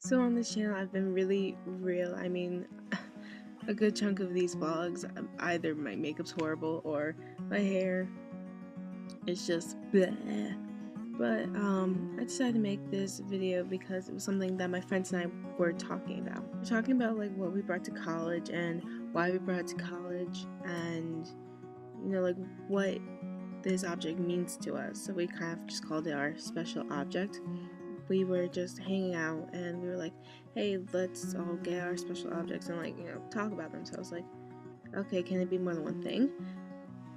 So on this channel, I've been really real. I mean, a good chunk of these vlogs, either my makeup's horrible or my hair is just bleh. But I decided to make this video because it was something that my friends and I were talking about. We're talking about like what we brought to college and why we brought it to college, and like what this object means to us. So we kind of just called it our special object. We were just hanging out and we were like, hey, let's all get our special objects and talk about them. So I was like, okay, can it be more than one thing?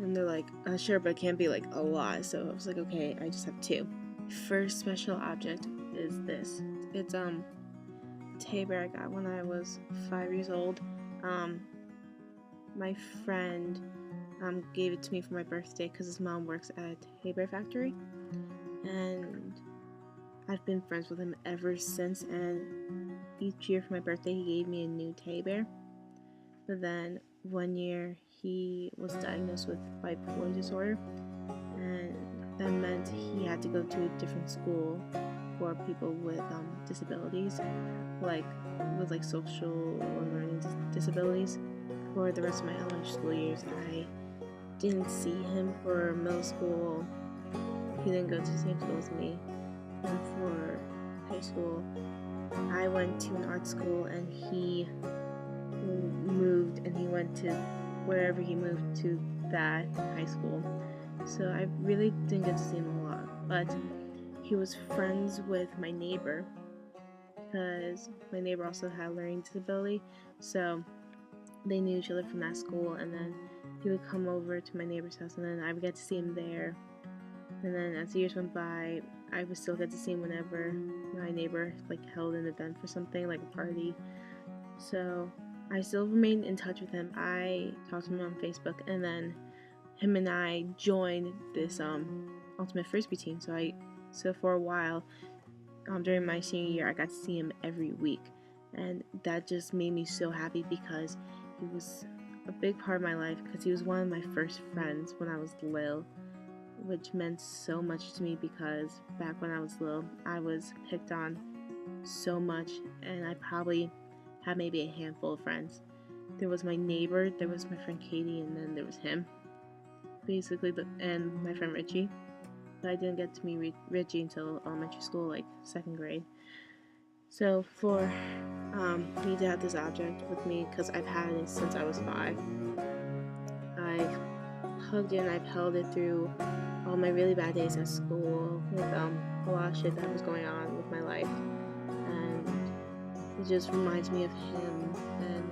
And they're like, sure, but it can't be like a lot. So I was like, okay, I just have two. First special object is this. It's Tabor I got when I was 5 years old. My friend gave it to me for my birthday because his mom works at a Tabor factory, and I've been friends with him ever since, and each year for my birthday he gave me a new teddy bear. But then one year he was diagnosed with bipolar disorder, and that meant he had to go to a different school for people with disabilities, like with social or learning disabilities. For the rest of my elementary school years, I didn't see him. For middle school, he didn't go to the same school as me. And for high school, I went to an art school and he moved and he went to wherever he moved to that high school. So I really didn't get to see him a lot. But he was friends with my neighbor because my neighbor also had a learning disability. So they knew each other from that school, and then he would come over to my neighbor's house and then I would get to see him there. And then as the years went by, I would still get to see him whenever my neighbor held an event for something, like a party. So I still remained in touch with him. I talked to him on Facebook, and then him and I joined this ultimate frisbee team. So for a while, during my senior year, I got to see him every week, and that just made me so happy because he was a big part of my life, because he was one of my first friends when I was little, which meant so much to me because back when I was little, I was picked on so much, and I probably had maybe a handful of friends. There was my neighbor, there was my friend Katie, and then there was him, basically, and my friend Richie. But I didn't get to meet Richie until elementary school, like second grade. So for me to have this object with me, because I've had it since I was 5, I've hugged it and I've held it through all my really bad days at school with a lot of shit that was going on with my life, and it just reminds me of him, and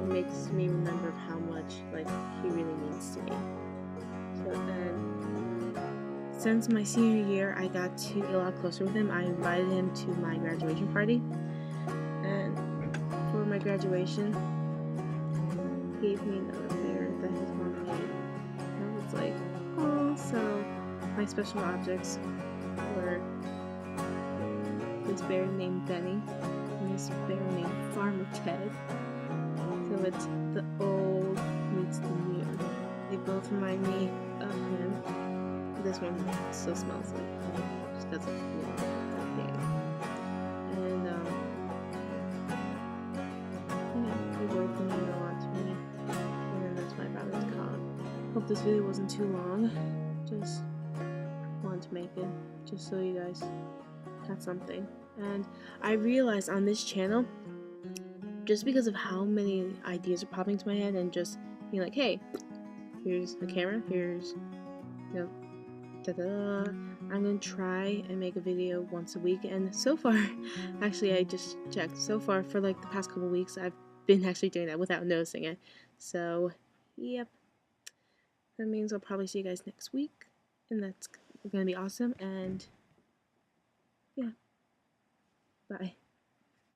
it makes me remember how much he really means to me. So and since my senior year, I got to get a lot closer with him. I invited him to my graduation party, and for my graduation, he gave me another bear that his mom made. And I was like, oh. So my special objects were this bear named Benny and this bear named Farmer Ted. So it's the old meets the new. They both remind me of him. This one still smells like him just because of that name. And they both mean a lot to me. And then that's why I brought it to college. Hope this video wasn't too long. Just wanted to make it just so you guys had something. And I realized on this channel, just because of how many ideas are popping to my head and just being like, hey, here's the camera, here's da-da-da, I'm gonna try and make a video once a week. And so far, actually I just checked, so far for the past couple weeks I've been actually doing that without noticing it. So yep, that means I'll probably see you guys next week, and that's gonna be awesome. And yeah, bye.